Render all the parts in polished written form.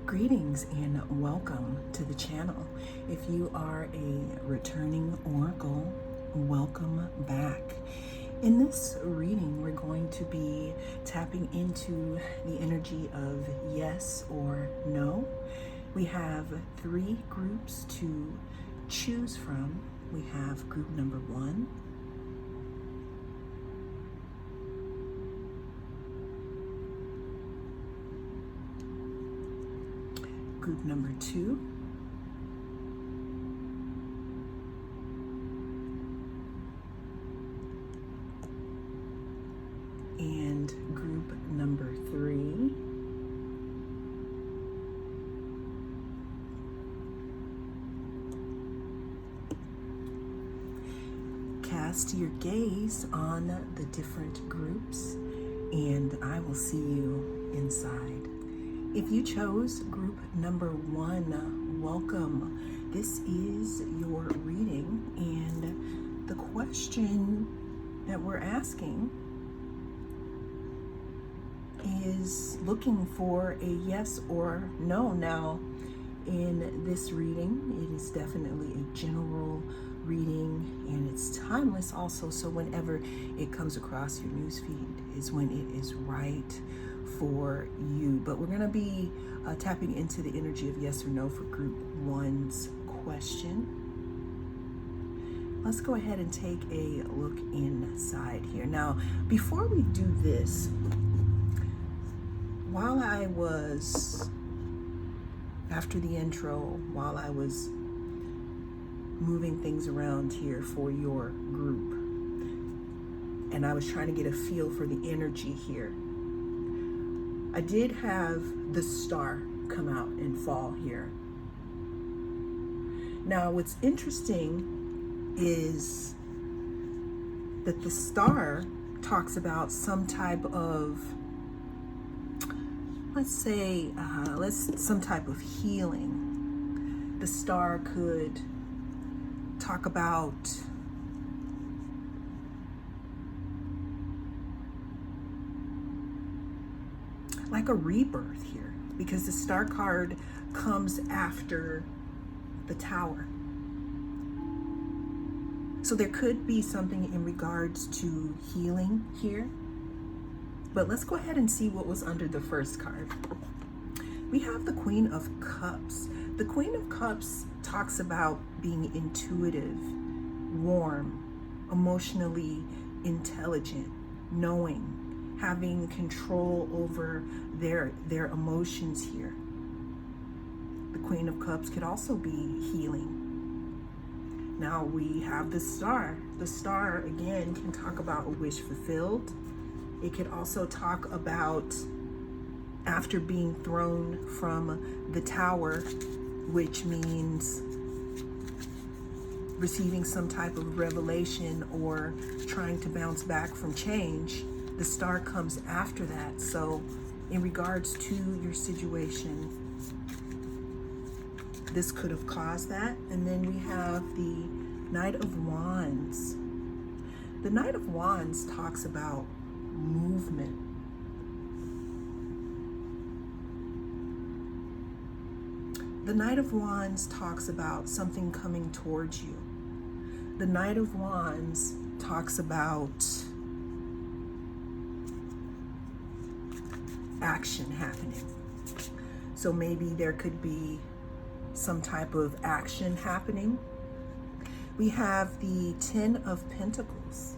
Greetings and welcome to the channel. If you are a returning oracle, welcome back. In this reading, we're going to be tapping into the energy of yes or no. We have three groups to choose from. We have group number 1, group number 2, and group number 3. Cast your gaze on the different groups, and I will see you inside. If you chose group number 1, welcome. This is your reading, and the question that we're asking is looking for a yes or no. Now, in this reading, it is definitely a general reading, and it's timeless also, so whenever it comes across your newsfeed is when it is right for you. But we're going to be tapping into the energy of yes or no for group 1's question. Let's go ahead and take a look inside here. Now, before we do this, while I was, after the intro, while I was moving things around here for your group, and I was trying to get a feel for the energy here, I did have the star come out and fall here. Now, what's interesting is that the star talks about some type of, let's say, some type of healing. The star could talk about like a rebirth here, because the star card comes after the Tower. So there could be something in regards to healing here. But let's go ahead and see what was under the first card. We have the Queen of Cups. The Queen of Cups talks about being intuitive, warm, emotionally intelligent, knowing, having control over their emotions here. The Queen of Cups could also be healing. Now we have the star. The star, again, can talk about a wish fulfilled. It could also talk about after being thrown from the tower, which means receiving some type of revelation or trying to bounce back from change. The star comes after that. So in regards to your situation, this could have caused that. And then we have the Knight of Wands. The Knight of Wands talks about movement. The Knight of Wands talks about something coming towards you. The Knight of Wands talks about action happening. So maybe there could be some type of action happening. We have the 10 of Pentacles.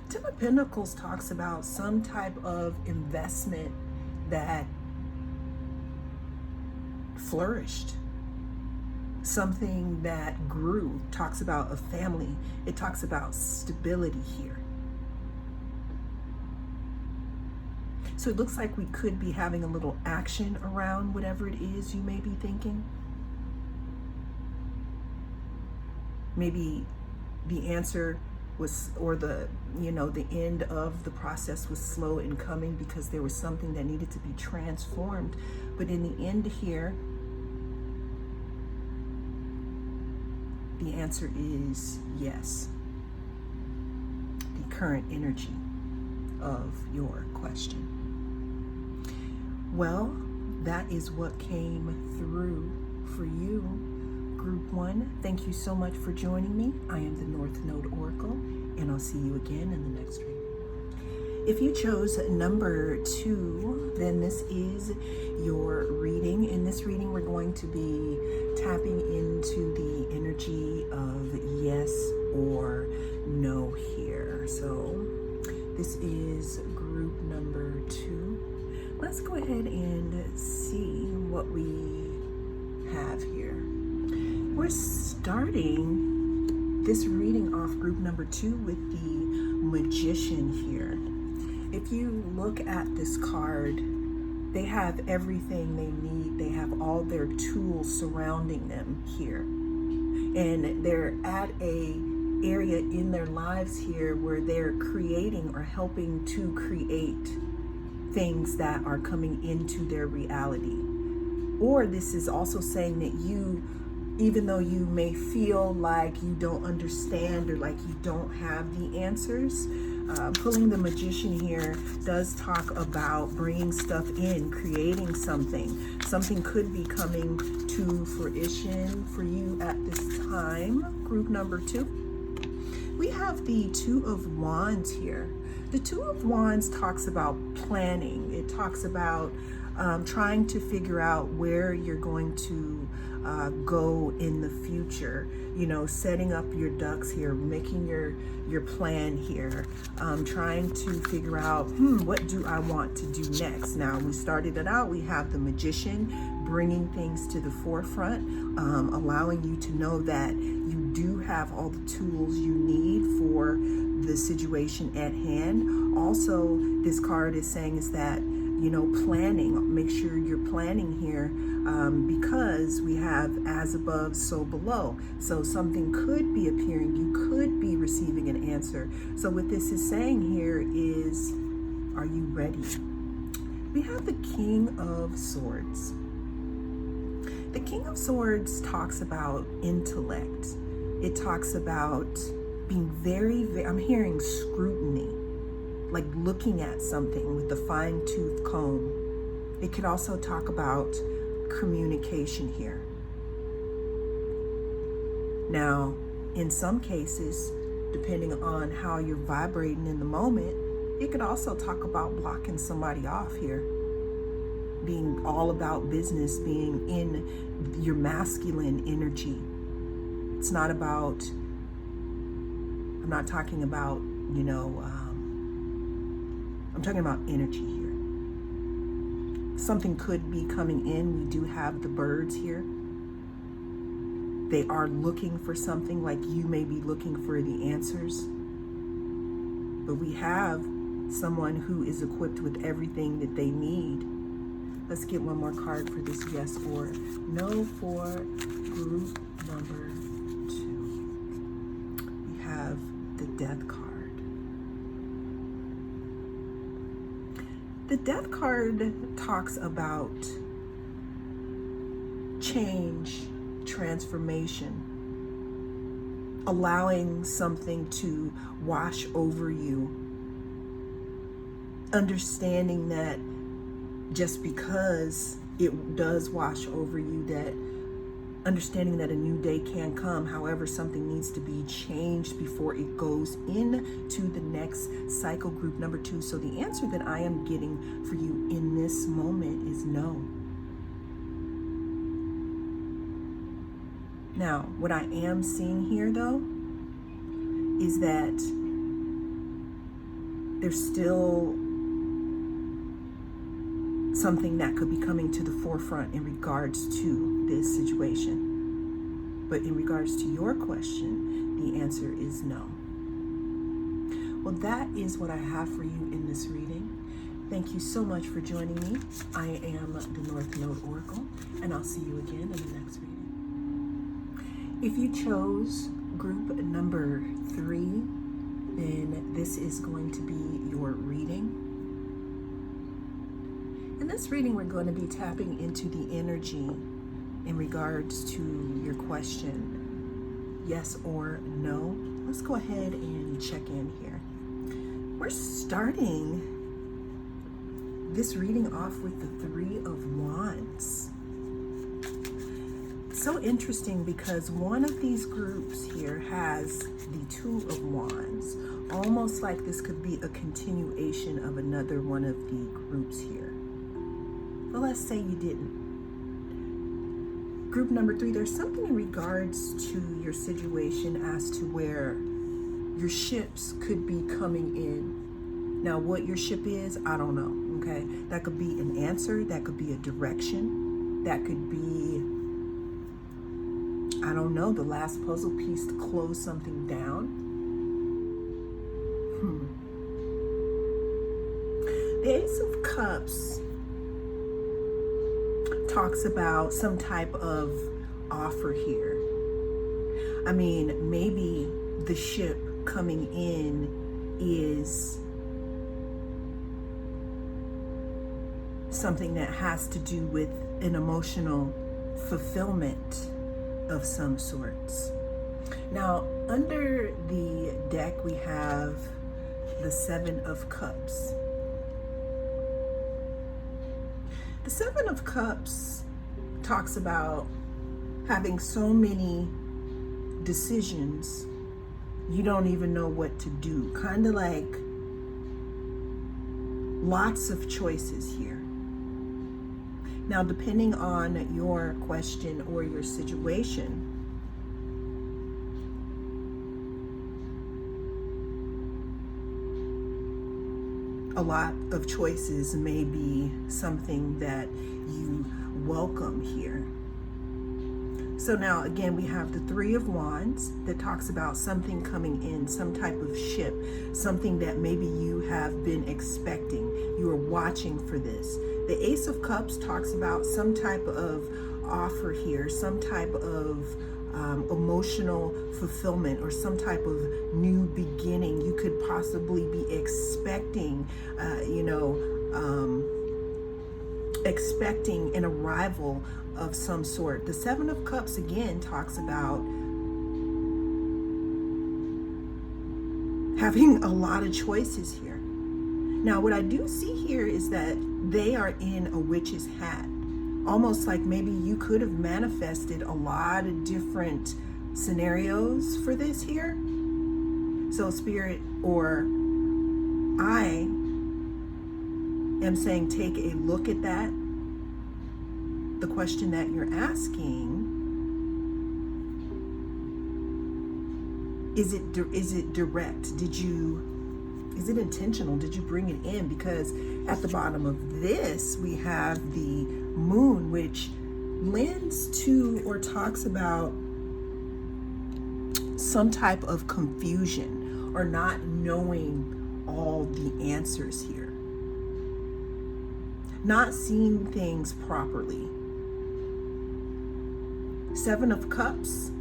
10 of Pentacles talks about some type of investment that flourished, something that grew. Talks about a family. It talks about stability here. So it looks like we could be having a little action around whatever it is you may be thinking. Maybe the answer was, or the end of the process was slow in coming because there was something that needed to be transformed. But in the end here, the answer is yes. The current energy of your question. Well, that is what came through for you. Group 1, thank you so much for joining me. I am the North Node Oracle, and I'll see you again in the next reading. If you chose number 2, then this is your reading. In this reading, we're going to be tapping into the energy of yes or no here. So this is group number 2. Let's go ahead and see what we have here. We're starting this reading off group number 2 with the Magician here. If you look at this card, they have everything they need. They have all their tools surrounding them here. And they're at a area in their lives here where they're creating or helping to create things that are coming into their reality. Or this is also saying that you, even though you may feel like you don't understand or like you don't have the answers, pulling the Magician here does talk about bringing stuff in, creating something. Something could be coming to fruition for you at this time. Group number 2. We have the Two of Wands here. The Two of Wands talks about planning. It talks about trying to figure out where you're going to go in the future, you know, setting up your ducks here, making your plan here, trying to figure out, what do I want to do next? Now, we started it out, we have the Magician bringing things to the forefront, allowing you to know that you do have all the tools you need for the situation at hand. Also, this card is saying is that, you know, planning, make sure you're planning here, because we have as above, so below. So something could be appearing, you could be receiving an answer. So what this is saying here is, are you ready? We have the King of Swords. The King of Swords talks about intellect. It talks about being very, I'm hearing scrutiny, like looking at something with the fine-tooth comb. It could also talk about communication here. Now, in some cases, depending on how you're vibrating in the moment, it could also talk about blocking somebody off here. Being all about business, being in your masculine energy. It's not about, I'm not talking about, you know, I'm talking about energy here. Something could be coming in. We do have the birds here. They are looking for something, like you may be looking for the answers. But we have someone who is equipped with everything that they need. Let's get one more card for this yes or no for group number 2. We have the Death card. The Death card talks about change, transformation, allowing something to wash over you, understanding that just because it does wash over you, that understanding that a new day can come. However, something needs to be changed before it goes into the next cycle, group number 2. So the answer that I am getting for you in this moment is no. Now, what I am seeing here though is that there's still something that could be coming to the forefront in regards to this situation. But in regards to your question, the answer is no. Well, that is what I have for you in this reading. Thank you so much for joining me. I am the North Node Oracle, and I'll see you again in the next reading. If you chose group number 3, then this is going to be your reading. In this reading, we're going to be tapping into the energy in regards to your question, yes or no. Let's go ahead and check in here. We're starting this reading off with the Three of Wands. So interesting because one of these groups here has the Two of Wands, almost like this could be a continuation of another one of the groups here. But let's say you didn't. Group number 3, there's something in regards to your situation as to where your ships could be coming in. Now, what your ship is, I don't know, okay? That could be an answer, that could be a direction, that could be, I don't know, the last puzzle piece to close something down. The Ace of Cups talks about some type of offer here. I mean, maybe the ship coming in is something that has to do with an emotional fulfillment of some sorts. Now, under the deck, we have the Seven of Cups. The Seven of Cups talks about having so many decisions, you don't even know what to do. Kind of like lots of choices here. Now, depending on your question or your situation, a lot of choices may be something that you welcome here. So now again, we have the Three of Wands that talks about something coming in, some type of ship, something that maybe you have been expecting. You are watching for this. The Ace of Cups talks about some type of offer here, some type of emotional fulfillment or some type of new beginning. You could possibly be expecting, expecting an arrival of some sort. The Seven of Cups again talks about having a lot of choices here. Now, what I do see here is that they are in a witch's hat. Almost like maybe you could have manifested a lot of different scenarios for this here. So Spirit, or I am saying take a look at that. The question that you're asking, is it direct? Is it intentional? Did you bring it in? Because at the bottom of this, we have the Moon, which lends to or talks about some type of confusion or not knowing all the answers here. Not seeing things properly. Seven of Cups.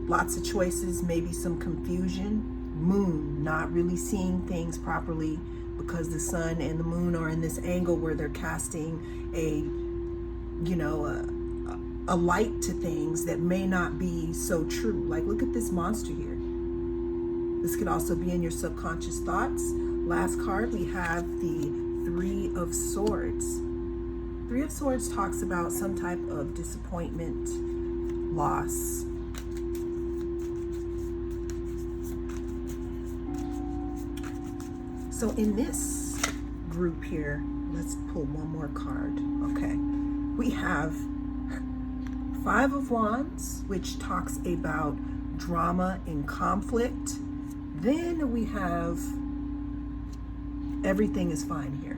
Lots of choices, maybe some confusion. Moon, not really seeing things properly because the sun and the moon are in this angle where they're casting a light to things that may not be so true. Like, look at this monster here. This could also be in your subconscious thoughts. Last card, we have the Three of Swords. Three of Swords talks about some type of disappointment, loss. So in this group here, let's pull one more card. Okay, we have Five of Wands, which talks about drama and conflict. Then we have everything is fine here.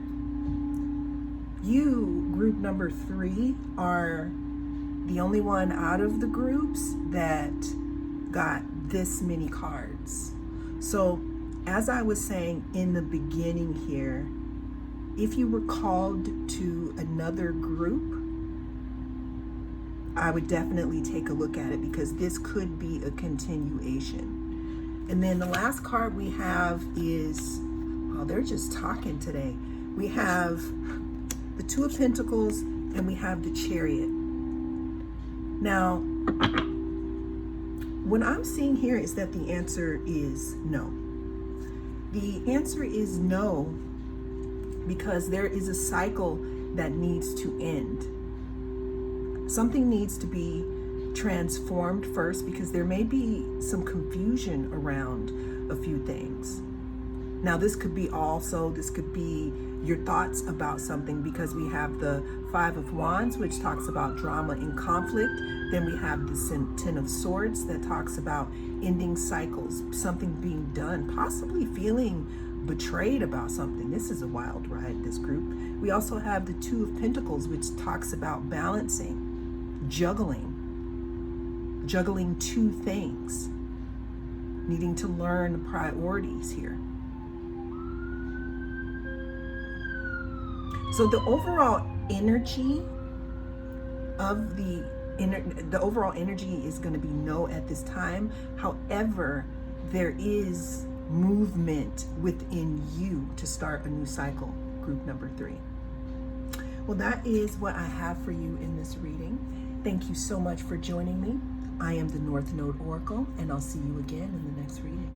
You, group number 3, are the only one out of the groups that got this many cards. So as I was saying in the beginning here, if you were called to another group, I would definitely take a look at it because this could be a continuation. And then the last card we have is, oh, they're just talking today. We have the Two of Pentacles and we have the Chariot. Now, what I'm seeing here is that the answer is no. The answer is no because there is a cycle that needs to end. Something needs to be transformed first, because there may be some confusion around a few things. Now, this could be your thoughts about something, because we have the Five of Wands, which talks about drama and conflict. Then we have the Ten of Swords that talks about ending cycles, something being done, possibly feeling betrayed about something. This is a wild ride, this group. We also have the Two of Pentacles, which talks about balancing, juggling two things, needing to learn priorities here. So the overall energy of the overall energy is going to be no at this time. However, there is movement within you to start a new cycle, group number 3. Well, that is what I have for you in this reading. Thank you so much for joining me. I am the North Node Oracle, and I'll see you again in the next reading.